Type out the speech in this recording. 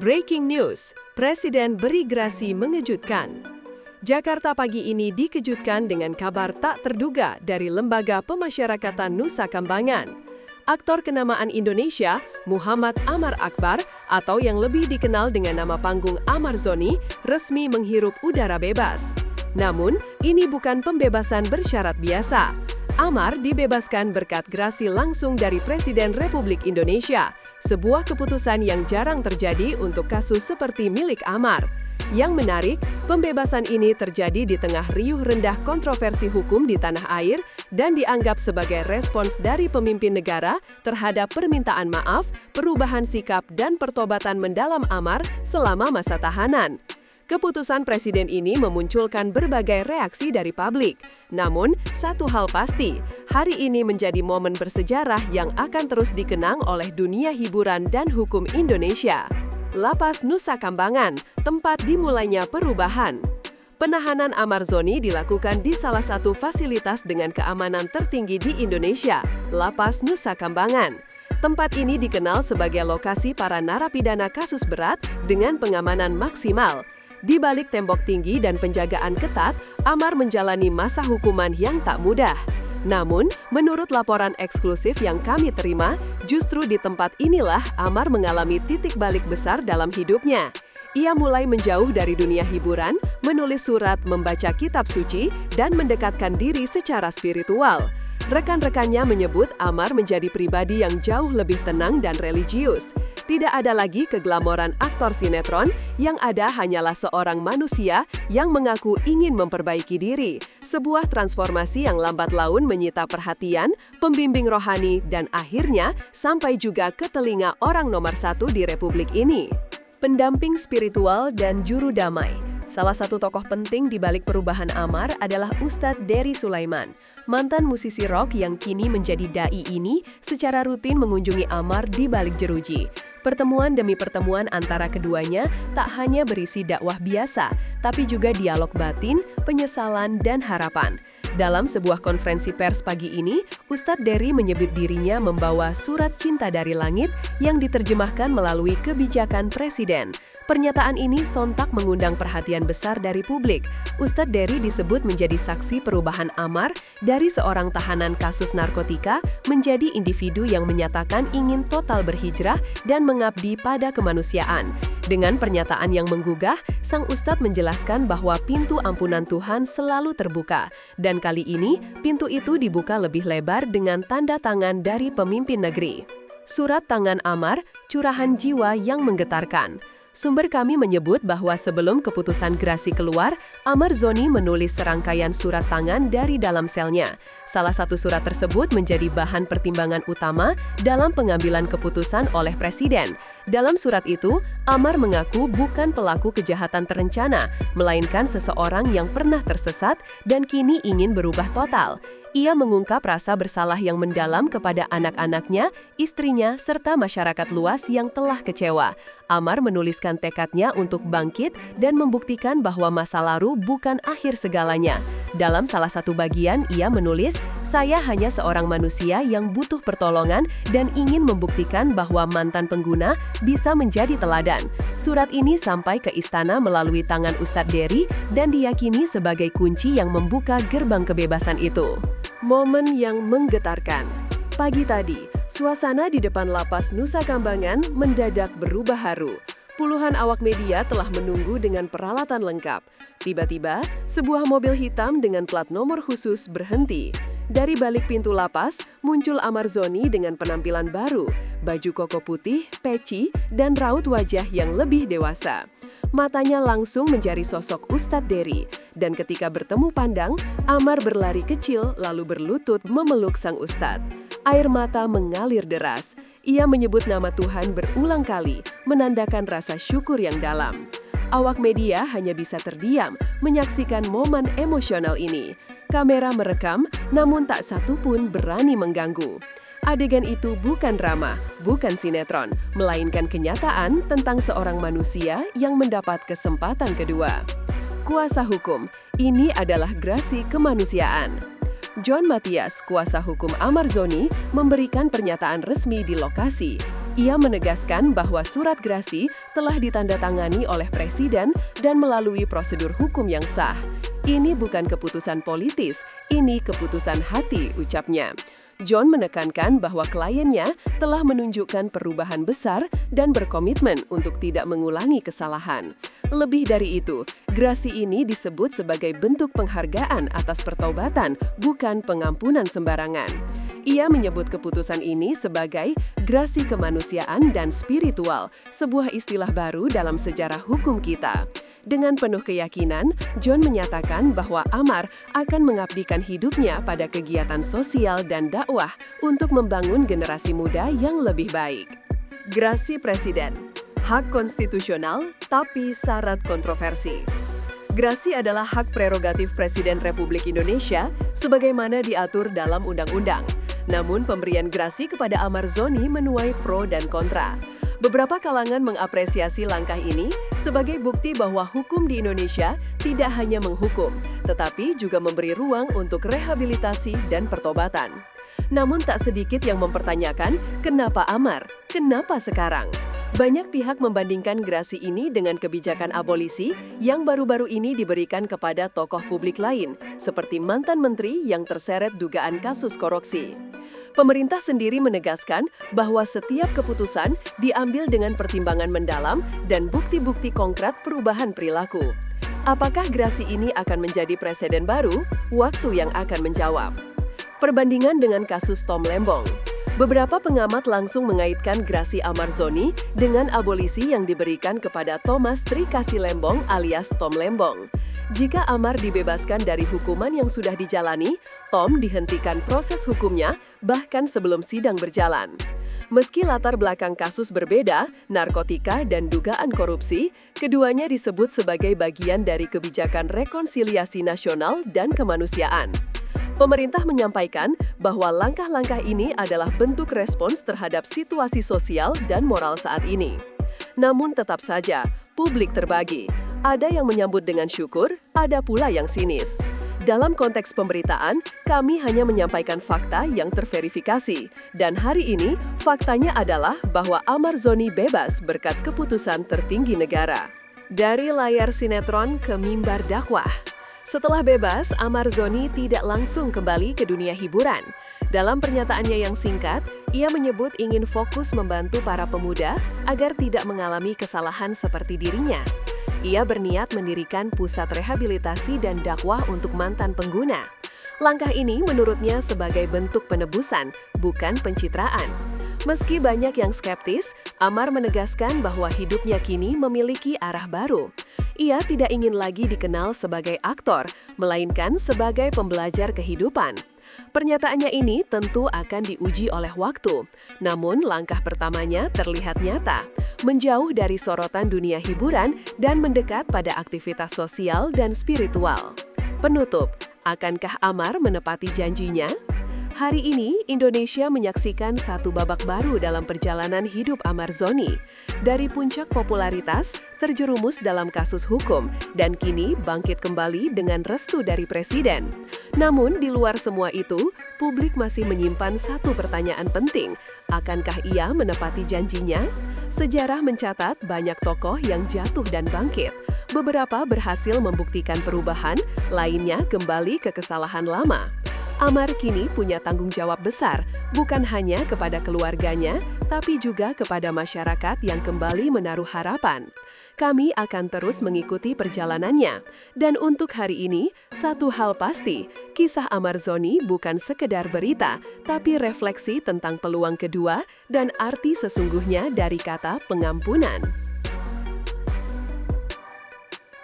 Breaking news, Presiden beri grasi mengejutkan. Jakarta pagi ini dikejutkan dengan kabar tak terduga dari Lembaga Pemasyarakatan Nusa Kambangan. Aktor kenamaan Indonesia, Muhammad Amar Akbar, atau yang lebih dikenal dengan nama panggung Amar Zoni, resmi menghirup udara bebas. Namun, ini bukan pembebasan bersyarat biasa. Amar dibebaskan berkat grasi langsung dari Presiden Republik Indonesia, sebuah keputusan yang jarang terjadi untuk kasus seperti milik Amar. Yang menarik, pembebasan ini terjadi di tengah riuh rendah kontroversi hukum di tanah air dan dianggap sebagai respons dari pemimpin negara terhadap permintaan maaf, perubahan sikap, dan pertobatan mendalam Amar selama masa tahanan. Keputusan Presiden ini memunculkan berbagai reaksi dari publik. Namun, satu hal pasti, hari ini menjadi momen bersejarah yang akan terus dikenang oleh dunia hiburan dan hukum Indonesia. Lapas Nusa Kambangan, tempat dimulainya perubahan. Penahanan Amar Zoni dilakukan di salah satu fasilitas dengan keamanan tertinggi di Indonesia, Lapas Nusa Kambangan. Tempat ini dikenal sebagai lokasi para narapidana kasus berat dengan pengamanan maksimal. Di balik tembok tinggi dan penjagaan ketat, Amar menjalani masa hukuman yang tak mudah. Namun, menurut laporan eksklusif yang kami terima, justru di tempat inilah Amar mengalami titik balik besar dalam hidupnya. Ia mulai menjauh dari dunia hiburan, menulis surat, membaca kitab suci, dan mendekatkan diri secara spiritual. Rekan-rekannya menyebut Amar menjadi pribadi yang jauh lebih tenang dan religius. Tidak ada lagi keglamoran aktor sinetron, yang ada hanyalah seorang manusia yang mengaku ingin memperbaiki diri. Sebuah transformasi yang lambat laun menyita perhatian, pembimbing rohani, dan akhirnya sampai juga ke telinga orang nomor satu di Republik ini. Pendamping spiritual dan juru damai. Salah satu tokoh penting di balik perubahan Amar adalah Ustadz Dery Sulaiman. Mantan musisi rock yang kini menjadi dai ini secara rutin mengunjungi Amar di balik jeruji. Pertemuan demi pertemuan antara keduanya tak hanya berisi dakwah biasa, tapi juga dialog batin, penyesalan, dan harapan. Dalam sebuah konferensi pers pagi ini, Ustadz Dery menyebut dirinya membawa surat cinta dari langit yang diterjemahkan melalui kebijakan Presiden. Pernyataan ini sontak mengundang perhatian besar dari publik. Ustadz Dery disebut menjadi saksi perubahan Amar dari seorang tahanan kasus narkotika menjadi individu yang menyatakan ingin total berhijrah dan mengabdi pada kemanusiaan. Dengan pernyataan yang menggugah, sang Ustadz menjelaskan bahwa pintu ampunan Tuhan selalu terbuka. Dan kali ini, pintu itu dibuka lebih lebar dengan tanda tangan dari pemimpin negeri. Surat tangan Amar, curahan jiwa yang menggetarkan. Sumber kami menyebut bahwa sebelum keputusan grasi keluar, Amar Zoni menulis serangkaian surat tangan dari dalam selnya. Salah satu surat tersebut menjadi bahan pertimbangan utama dalam pengambilan keputusan oleh Presiden. Dalam surat itu, Amar mengaku bukan pelaku kejahatan terencana, melainkan seseorang yang pernah tersesat dan kini ingin berubah total. Ia mengungkap rasa bersalah yang mendalam kepada anak-anaknya, istrinya, serta masyarakat luas yang telah kecewa. Amar menuliskan tekadnya untuk bangkit dan membuktikan bahwa masa lalu bukan akhir segalanya. Dalam salah satu bagian, ia menulis, "Saya hanya seorang manusia yang butuh pertolongan dan ingin membuktikan bahwa mantan pengguna bisa menjadi teladan." Surat ini sampai ke istana melalui tangan Ustadz Dery dan diyakini sebagai kunci yang membuka gerbang kebebasan itu. Momen yang menggetarkan. Pagi tadi, suasana di depan Lapas Nusa Kambangan mendadak berubah haru. Puluhan awak media telah menunggu dengan peralatan lengkap. Tiba-tiba, sebuah mobil hitam dengan plat nomor khusus berhenti. Dari balik pintu lapas, muncul Amar Zoni dengan penampilan baru, baju koko putih, peci, dan raut wajah yang lebih dewasa. Matanya langsung mencari sosok Ustadz Dery, dan ketika bertemu pandang, Amar berlari kecil lalu berlutut memeluk sang Ustadz. Air mata mengalir deras. Ia menyebut nama Tuhan berulang kali, menandakan rasa syukur yang dalam. Awak media hanya bisa terdiam menyaksikan momen emosional ini. Kamera merekam, namun tak satu pun berani mengganggu. Adegan itu bukan drama, bukan sinetron, melainkan kenyataan tentang seorang manusia yang mendapat kesempatan kedua. Kuasa hukum, ini adalah grasi kemanusiaan. John Matias, kuasa hukum Amar Zoni, memberikan pernyataan resmi di lokasi. Ia menegaskan bahwa surat grasi telah ditandatangani oleh Presiden dan melalui prosedur hukum yang sah. Ini bukan keputusan politis, ini keputusan hati, ucapnya. John menekankan bahwa kliennya telah menunjukkan perubahan besar dan berkomitmen untuk tidak mengulangi kesalahan. Lebih dari itu, grasi ini disebut sebagai bentuk penghargaan atas pertobatan, bukan pengampunan sembarangan. Ia menyebut keputusan ini sebagai grasi kemanusiaan dan spiritual, sebuah istilah baru dalam sejarah hukum kita. Dengan penuh keyakinan, John menyatakan bahwa Amar akan mengabdikan hidupnya pada kegiatan sosial dan dakwah untuk membangun generasi muda yang lebih baik. Grasi Presiden, hak konstitusional tapi syarat kontroversi. Grasi adalah hak prerogatif Presiden Republik Indonesia sebagaimana diatur dalam undang-undang. Namun pemberian grasi kepada Amar Zoni menuai pro dan kontra. Beberapa kalangan mengapresiasi langkah ini sebagai bukti bahwa hukum di Indonesia tidak hanya menghukum, tetapi juga memberi ruang untuk rehabilitasi dan pertobatan. Namun tak sedikit yang mempertanyakan, kenapa Amar? Kenapa sekarang? Banyak pihak membandingkan grasi ini dengan kebijakan abolisi yang baru-baru ini diberikan kepada tokoh publik lain, seperti mantan menteri yang terseret dugaan kasus korupsi. Pemerintah sendiri menegaskan bahwa setiap keputusan diambil dengan pertimbangan mendalam dan bukti-bukti konkret perubahan perilaku. Apakah grasi ini akan menjadi presiden baru? Waktu yang akan menjawab. Perbandingan dengan kasus Tom Lembong. Beberapa pengamat langsung mengaitkan grasi Amar Zoni dengan abolisi yang diberikan kepada Thomas Trikasih Lembong alias Tom Lembong. Jika Amar dibebaskan dari hukuman yang sudah dijalani, Tom dihentikan proses hukumnya bahkan sebelum sidang berjalan. Meski latar belakang kasus berbeda, narkotika dan dugaan korupsi, keduanya disebut sebagai bagian dari kebijakan rekonsiliasi nasional dan kemanusiaan. Pemerintah menyampaikan bahwa langkah-langkah ini adalah bentuk respons terhadap situasi sosial dan moral saat ini. Namun tetap saja, publik terbagi. Ada yang menyambut dengan syukur, ada pula yang sinis. Dalam konteks pemberitaan, kami hanya menyampaikan fakta yang terverifikasi. Dan hari ini, faktanya adalah bahwa Amar Zoni bebas berkat keputusan tertinggi negara. Dari layar sinetron ke mimbar dakwah. Setelah bebas, Amar Zoni tidak langsung kembali ke dunia hiburan. Dalam pernyataannya yang singkat, ia menyebut ingin fokus membantu para pemuda agar tidak mengalami kesalahan seperti dirinya. Ia berniat mendirikan pusat rehabilitasi dan dakwah untuk mantan pengguna. Langkah ini menurutnya sebagai bentuk penebusan, bukan pencitraan. Meski banyak yang skeptis, Amar menegaskan bahwa hidupnya kini memiliki arah baru. Ia tidak ingin lagi dikenal sebagai aktor, melainkan sebagai pembelajar kehidupan. Pernyataannya ini tentu akan diuji oleh waktu. Namun langkah pertamanya terlihat nyata, menjauh dari sorotan dunia hiburan dan mendekat pada aktivitas sosial dan spiritual. Penutup, akankah Amar menepati janjinya? Hari ini, Indonesia menyaksikan satu babak baru dalam perjalanan hidup Amar Zoni. Dari puncak popularitas, terjerumus dalam kasus hukum, dan kini bangkit kembali dengan restu dari Presiden. Namun, di luar semua itu, publik masih menyimpan satu pertanyaan penting. Akankah ia menepati janjinya? Sejarah mencatat banyak tokoh yang jatuh dan bangkit. Beberapa berhasil membuktikan perubahan, lainnya kembali ke kesalahan lama. Amar kini punya tanggung jawab besar, bukan hanya kepada keluarganya, tapi juga kepada masyarakat yang kembali menaruh harapan. Kami akan terus mengikuti perjalanannya. Dan untuk hari ini, satu hal pasti, kisah Amar Zoni bukan sekedar berita, tapi refleksi tentang peluang kedua dan arti sesungguhnya dari kata pengampunan.